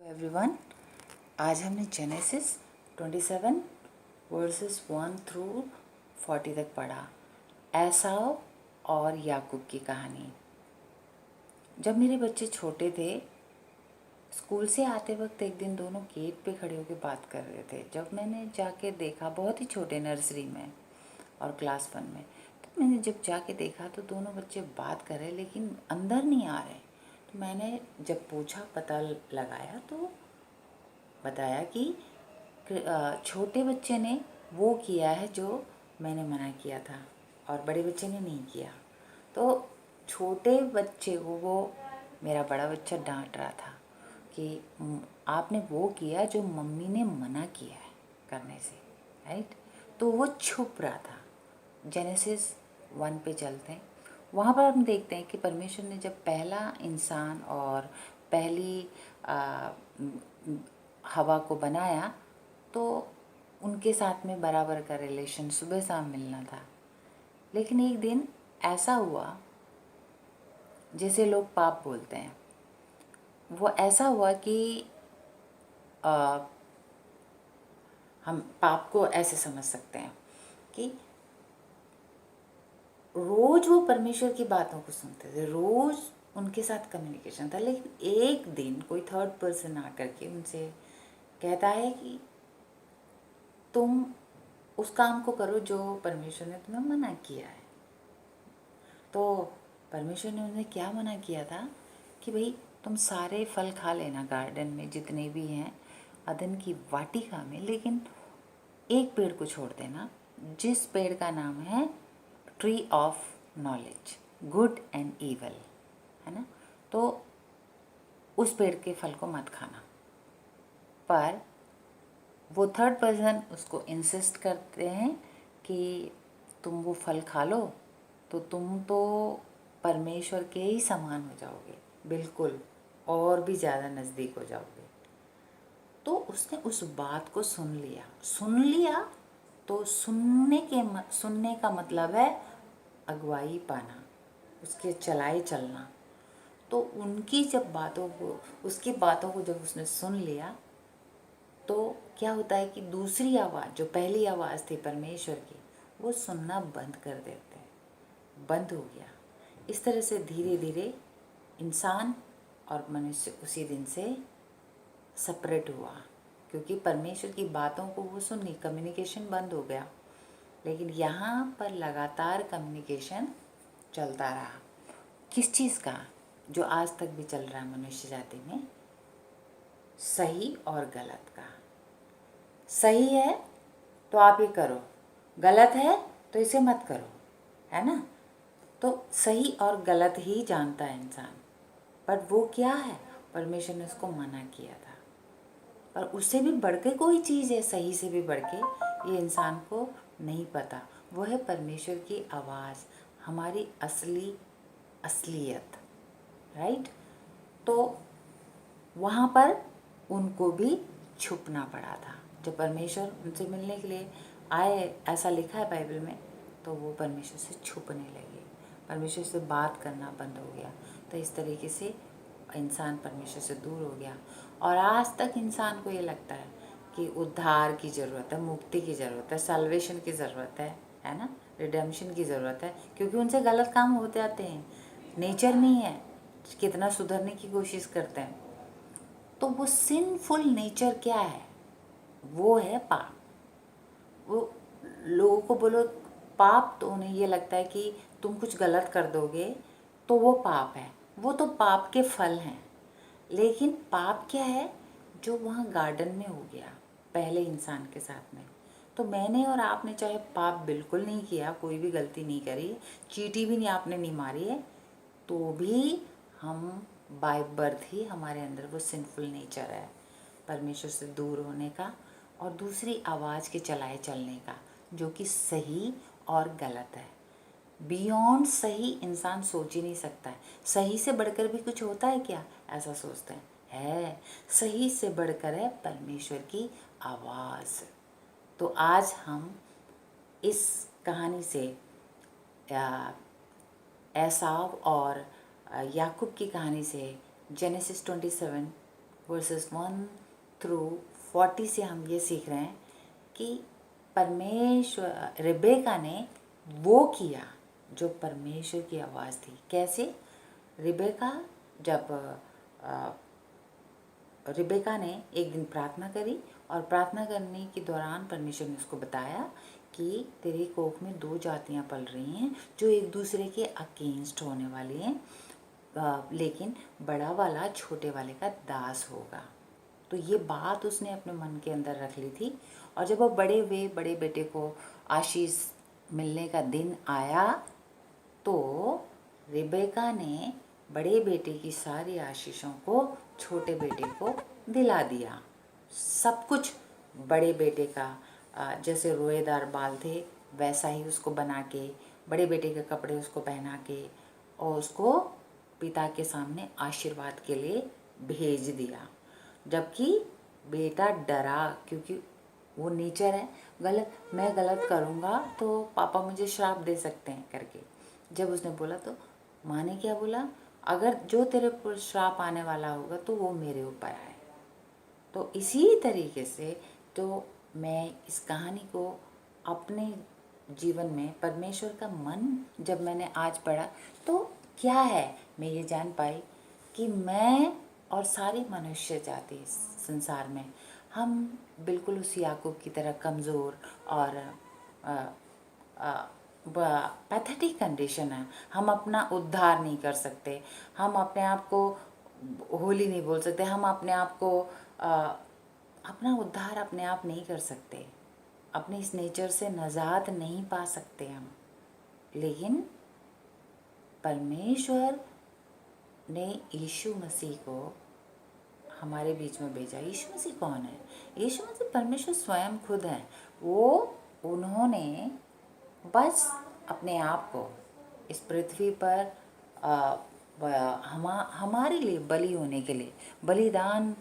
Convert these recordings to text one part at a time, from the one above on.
Everyone, आज हमने genesis 27 versus 1 through 40 तक पढ़ा। एसाव और याकूब की कहानी। जब मेरे बच्चे छोटे थे, स्कूल से आते वक्त एक दिन दोनों गेट पे खड़े होकर बात कर रहे थे। जब मैंने जाके देखा, बहुत ही छोटे नर्सरी में और क्लास 1 में, तो मैंने जब जाके देखा तो दोनों बच्चे बात कर रहे लेकिन अंदर नहीं आ रहे। तो मैंने जब पूछा, पता लगाया तो बताया कि छोटे बच्चे ने वो किया है जो मैंने मना किया था और बड़े बच्चे ने नहीं किया। तो छोटे बच्चे को वो मेरा बड़ा बच्चा डांट रहा था कि आपने वो किया जो मम्मी ने मना किया है करने से, राइट। तो वो छुप रहा था। जेनेसिस 1 पे चलते हैं। वहाँ पर हम देखते हैं कि परमेश्वर ने जब पहला इंसान और पहली हवा को बनाया तो उनके साथ में बराबर का रिलेशन सुबह शाम मिलना था। लेकिन एक दिन ऐसा हुआ, जैसे लोग पाप बोलते हैं, वो ऐसा हुआ कि हम पाप को ऐसे समझ सकते हैं कि रोज वो परमेश्वर की बातों को सुनते थे, रोज उनके साथ कम्युनिकेशन था। लेकिन एक दिन कोई थर्ड पर्सन आकर के उनसे कहता है कि तुम उस काम को करो जो परमेश्वर ने तुम्हें मना किया है। तो परमेश्वर ने उन्हें क्या मना किया था कि भाई तुम सारे फल खा लेना गार्डन में जितने भी हैं, अदन की वाटिका में, लेकिन एक पेड़ को छोड़ देना, जिस पेड़ का नाम है tree of knowledge, good and evil, है ना। तो उस पेड़ के फल को मत खाना। पर वो थर्ड पर्सन उसको इंसिस्ट करते हैं कि तुम वो फल खा लो तो तुम तो परमेश्वर के ही समान हो जाओगे, बिल्कुल, और भी ज़्यादा नज़दीक हो जाओगे। तो उसने उस बात को सुन लिया। तो सुनने का मतलब है अगुवाई पाना, उसके चलाए चलना। तो उनकी जब उसकी बातों को जब उसने सुन लिया तो क्या होता है कि दूसरी आवाज़, जो पहली आवाज़ थी परमेश्वर की, वो सुनना बंद कर देते हैं, बंद हो गया। इस तरह से धीरे धीरे इंसान और मनुष्य उसी दिन से सेपरेट हुआ, क्योंकि परमेश्वर की बातों को वो सुनी, कम्युनिकेशन बंद हो गया। लेकिन यहाँ पर लगातार कम्युनिकेशन चलता रहा। किस चीज़ का? जो आज तक भी चल रहा है मनुष्य जाति में, सही और गलत का। सही है तो आप ये करो, गलत है तो इसे मत करो, है ना। तो सही और गलत ही जानता है इंसान, पर वो क्या है, परमेश्वर ने उसको मना किया था। और उससे भी बढ़ के कोई चीज़ है, सही से भी बढ़ के, ये इंसान को नहीं पता। वो है परमेश्वर की आवाज़, हमारी असलियत, राइट। तो वहाँ पर उनको भी छुपना पड़ा था। जब परमेश्वर उनसे मिलने के लिए आए, ऐसा लिखा है बाइबल में, तो वो परमेश्वर से छुपने लगे, परमेश्वर से बात करना बंद हो गया। तो इस तरीके से इंसान परमेश्वर से दूर हो गया। और आज तक इंसान को ये लगता है कि उद्धार की ज़रूरत है, मुक्ति की ज़रूरत है, सल्वेशन की ज़रूरत है ना, रिडेम्पशन की ज़रूरत है, क्योंकि उनसे गलत काम होते आते हैं, नेचर नहीं है, कितना सुधरने की कोशिश करते हैं। तो वो सिनफुल नेचर क्या है? वो है पाप। वो लोगों को बोलो पाप, तो उन्हें ये लगता है कि तुम कुछ गलत कर दोगे तो वो पाप है। वो तो पाप के फल हैं। लेकिन पाप क्या है? जो वहाँ गार्डन में हो गया पहले इंसान के साथ में। तो मैंने और आपने चाहे पाप बिल्कुल नहीं किया, कोई भी गलती नहीं करी, चींटी भी नहीं आपने नहीं मारी है, तो भी हम बाय बर्थ ही हमारे अंदर वो सिंफुल नेचर है, परमेश्वर से दूर होने का और दूसरी आवाज़ के चलाए चलने का, जो कि सही और गलत है। बियॉन्ड सही इंसान सोच ही नहीं सकता है। सही से बढ़कर भी कुछ होता है क्या, ऐसा सोचते हैं। है, सही से बढ़कर है परमेश्वर की आवाज़। तो आज हम इस कहानी से, एसाव और याकूब की कहानी से, जेनेसिस 27 वर्सेस 1 through 40 से हम ये सीख रहे हैं कि परमेश्वर, रिबेका ने वो किया जो परमेश्वर की आवाज़ थी। कैसे? रिबेका जब रिबेका ने एक दिन प्रार्थना करी और प्रार्थना करने के दौरान परमेश्वर ने उसको बताया कि तेरी कोख में 2 जातियां पल रही हैं जो एक दूसरे के अगेंस्ट होने वाली हैं, लेकिन बड़ा वाला छोटे वाले का दास होगा। तो ये बात उसने अपने मन के अंदर रख ली थी। और जब वो बड़े बेटे को आशीष मिलने का दिन आया तो रिबेका ने बड़े बेटे की सारी आशीषों को छोटे बेटे को दिला दिया। सब कुछ बड़े बेटे का, जैसे रोएदार बाल थे वैसा ही उसको बना के, बड़े बेटे के कपड़े उसको पहना के और उसको पिता के सामने आशीर्वाद के लिए भेज दिया। जबकि बेटा डरा, क्योंकि वो नेचर है गलत, मैं गलत करूँगा तो पापा मुझे श्राप दे सकते हैं करके। जब उसने बोला तो माँ ने क्या बोला, अगर जो तेरे पर श्राप आने वाला होगा तो वो मेरे ऊपर आए। तो इसी तरीके से तो मैं इस कहानी को अपने जीवन में परमेश्वर का मन जब मैंने आज पढ़ा तो क्या है, मैं ये जान पाई कि मैं और सारी मनुष्य जाति इस संसार में हम बिल्कुल उस याकूब की तरह कमज़ोर और पैथेटिक कंडीशन है। हम अपना उद्धार नहीं कर सकते, हम अपने आप को होली नहीं बोल सकते, हम अपने आप को अपना उद्धार अपने आप नहीं कर सकते, अपने इस नेचर से निजात नहीं पा सकते हम। लेकिन परमेश्वर ने यीशु मसीह को हमारे बीच में भेजा। यीशु मसीह कौन है? यीशु मसीह परमेश्वर स्वयं खुद है। उन्होंने बस अपने आप को इस पृथ्वी पर हमारे लिए बलि होने के लिए, बलिदान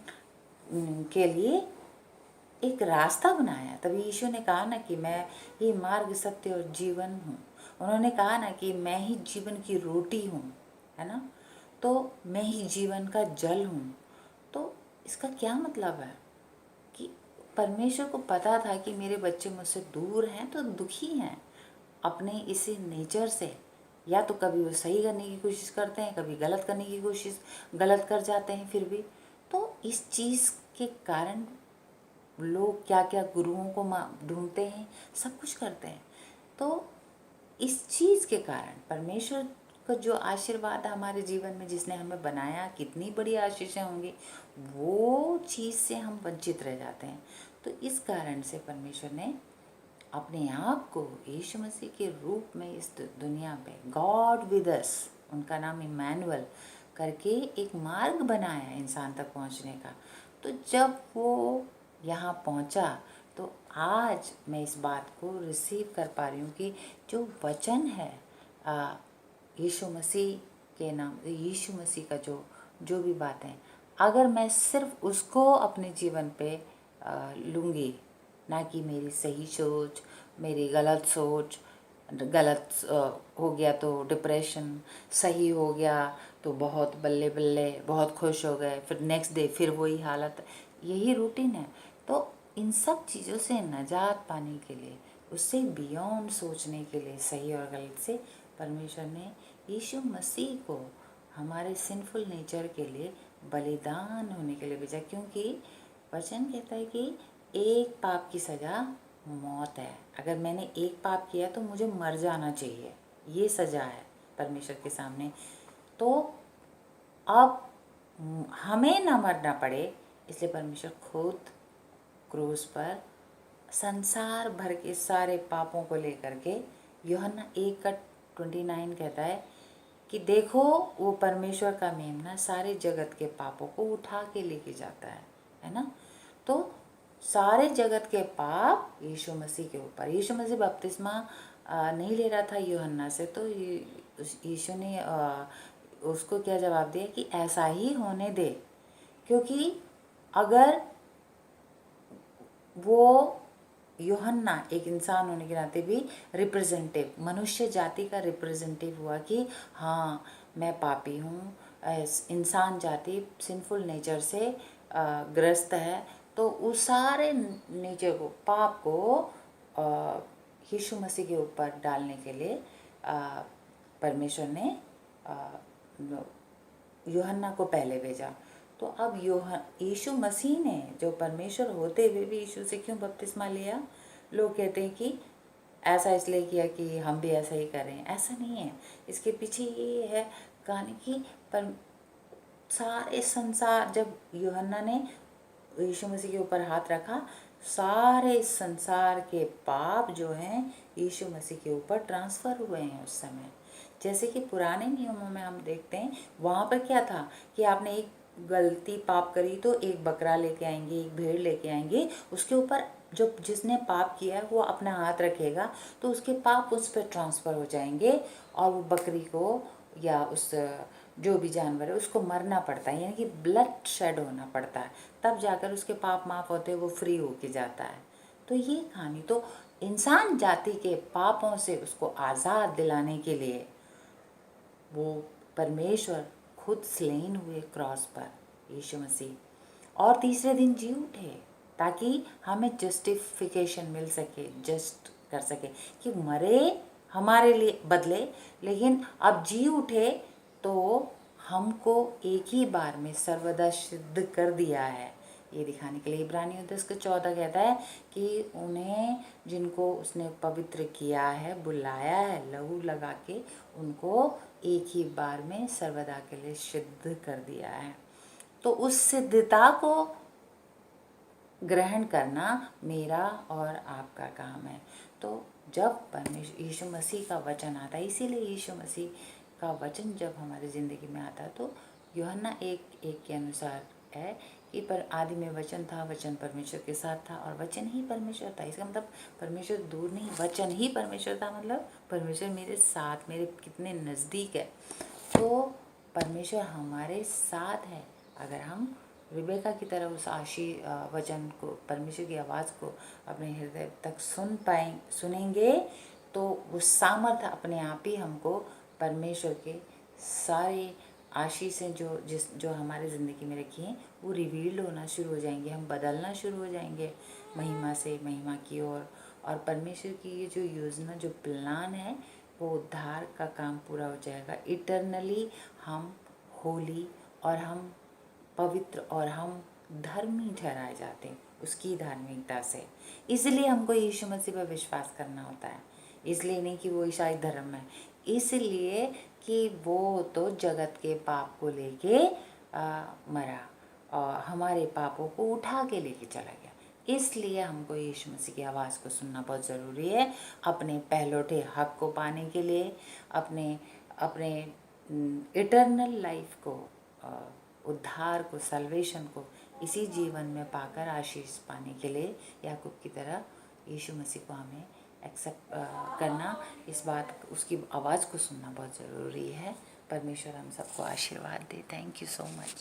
के लिए एक रास्ता बनाया। तभी यीशु ने कहा ना कि मैं ही मार्ग, सत्य और जीवन हूँ। उन्होंने कहा ना कि मैं ही जीवन की रोटी हूँ, है ना, तो मैं ही जीवन का जल हूँ। तो इसका क्या मतलब है कि परमेश्वर को पता था कि मेरे बच्चे मुझसे दूर हैं तो दुखी हैं अपने इसी नेचर से। या तो कभी वो सही करने की कोशिश करते हैं, कभी गलत करने की कोशिश, गलत कर जाते हैं फिर भी। तो इस चीज़ के कारण लोग क्या क्या गुरुओं को ढूंढते हैं, सब कुछ करते हैं। तो इस चीज़ के कारण परमेश्वर का जो आशीर्वाद हमारे जीवन में जिसने हमें बनाया, कितनी बड़ी आशीषें होंगी, वो चीज़ से हम वंचित रह जाते हैं। तो इस कारण से परमेश्वर ने अपने आप को यीशु मसीह के रूप में इस दुनिया पे, गॉड विद अस, उनका नाम इमैनुअल करके एक मार्ग बनाया इंसान तक पहुंचने का। तो जब वो यहाँ पहुँचा तो आज मैं इस बात को रिसीव कर पा रही हूँ कि जो वचन है यीशु मसीह के नाम, यीशु मसीह का जो भी बात है, अगर मैं सिर्फ उसको अपने जीवन पे लूँगी, ना कि मेरी सही सोच, मेरी गलत सोच, गलत हो गया तो डिप्रेशन, सही हो गया तो बहुत बल्ले बल्ले, बहुत खुश हो गए, फिर नेक्स्ट डे फिर वही हालत, यही रूटीन है। तो इन सब चीज़ों से निजात पाने के लिए, उससे बियॉन्ड सोचने के लिए, सही और गलत से, परमेश्वर ने यीशु मसीह को हमारे सिंफुल नेचर के लिए बलिदान होने के लिए भेजा। क्योंकि वचन कहता है कि एक पाप की सज़ा मौत है। अगर मैंने एक पाप किया तो मुझे मर जाना चाहिए, ये सज़ा है परमेश्वर के सामने। तो अब हमें ना मरना पड़े, इसलिए परमेश्वर खुद क्रूस पर संसार भर के सारे पापों को लेकर के, यूहन्ना 1:29 कहता है कि देखो वो परमेश्वर का मेमना सारे जगत के पापों को उठा के लेके जाता है ना। तो सारे जगत के पाप यीशु मसीह के ऊपर। यीशु मसीह बपतिस्मा नहीं ले रहा था यूहन्ना से, तो यीशु ने उसको क्या जवाब दिया कि ऐसा ही होने दे, क्योंकि अगर वो यूहन्ना एक इंसान होने के नाते भी रिप्रेजेंटेटिव, मनुष्य जाति का रिप्रेजेंटेटिव हुआ कि हाँ मैं पापी हूँ, इंसान जाति सिंफुल नेचर से ग्रस्त है, तो उस सारे नीचे को पाप को यीशु मसीह के ऊपर डालने के लिए परमेश्वर ने यूहन्ना को पहले भेजा। तो अब यीशु मसीह ने जो परमेश्वर होते हुए भी यीशु से क्यों बपतिस्मा लिया? लोग कहते हैं कि ऐसा इसलिए किया कि हम भी ऐसा ही करें। ऐसा नहीं है, इसके पीछे ये है कहानी कि पर सारे संसार, जब यूहन्ना ने यीशु मसीह के ऊपर हाथ रखा, सारे संसार के पाप जो हैं यीशु मसीह के ऊपर ट्रांसफ़र हुए हैं उस समय। जैसे कि पुराने नियमों में हम देखते हैं, वहाँ पर क्या था कि आपने एक गलती पाप करी तो एक बकरा लेके आएंगे, एक भेड़ लेके आएंगे, उसके ऊपर जो जिसने पाप किया है वो अपना हाथ रखेगा तो उसके पाप उस पर ट्रांसफ़र हो जाएंगे और वो बकरी को या उस जो भी जानवर है उसको मरना पड़ता है, यानी कि ब्लड शेड होना पड़ता है, तब जाकर उसके पाप माफ़ होते हैं, वो फ्री होके जाता है। तो ये कहानी तो इंसान जाति के पापों से उसको आज़ाद दिलाने के लिए वो परमेश्वर खुद स्लेन हुए क्रॉस पर, यीशु मसीह, और तीसरे दिन जी उठे ताकि हमें जस्टिफिकेशन मिल सके, जस्ट कर सके कि मरे हमारे लिए बदले, लेकिन अब जी उठे तो हमको एक ही बार में सर्वदा सिद्ध कर दिया है। ये दिखाने के लिए इब्रानियों 10:14 कहता है कि उन्हें जिनको उसने पवित्र किया है, बुलाया है, लहू लगा के उनको एक ही बार में सर्वदा के लिए सिद्ध कर दिया है। तो उस सिद्धता को ग्रहण करना मेरा और आपका काम है। तो जब परमेश्वर यीशु मसीह का वचन आता है, इसीलिए यीशु मसीह का वचन जब हमारी ज़िंदगी में आता है तो यूहन्ना 1:1 के अनुसार है कि पर आदि में वचन था, वचन परमेश्वर के साथ था और वचन ही परमेश्वर था। इसका मतलब परमेश्वर दूर नहीं, वचन ही परमेश्वर था, मतलब परमेश्वर मेरे साथ, मेरे कितने नज़दीक है। तो परमेश्वर हमारे साथ है अगर हम रिबेका की तरह उस वचन को, परमेश्वर की आवाज़ को अपने हृदय तक सुनेंगे तो वो सामर्थ्य अपने आप ही हमको परमेश्वर के सारे आशीषें जो हमारे ज़िंदगी में रखी हैं वो रिवील्ड होना शुरू हो जाएंगे, हम बदलना शुरू हो जाएंगे महिमा से महिमा की ओर। और परमेश्वर की ये जो योजना, जो प्लान है, वो उद्धार का काम पूरा हो जाएगा। इटरनली हम होली और हम पवित्र और हम धर्मी ठहराए जाते हैं उसकी धार्मिकता से। इसलिए हमको यीशु मसीह पर विश्वास करना होता है, इसलिए नहीं कि वो ईसाई धर्म है, इसलिए कि वो तो जगत के पाप को लेके मरा और हमारे पापों को उठा के लेके चला गया। इसलिए हमको यीशु मसीह की आवाज़ को सुनना बहुत ज़रूरी है अपने पहलौठे हक को पाने के लिए, अपने इटर्नल लाइफ को, उद्धार को, सल्वेशन को इसी जीवन में पाकर आशीष पाने के लिए याकूब की तरह यीशु मसीह को हमें एक्सेप्ट करना, इस बात, उसकी आवाज़ को सुनना बहुत ज़रूरी है। परमेश्वर हम सबको आशीर्वाद दे। Thank you so much.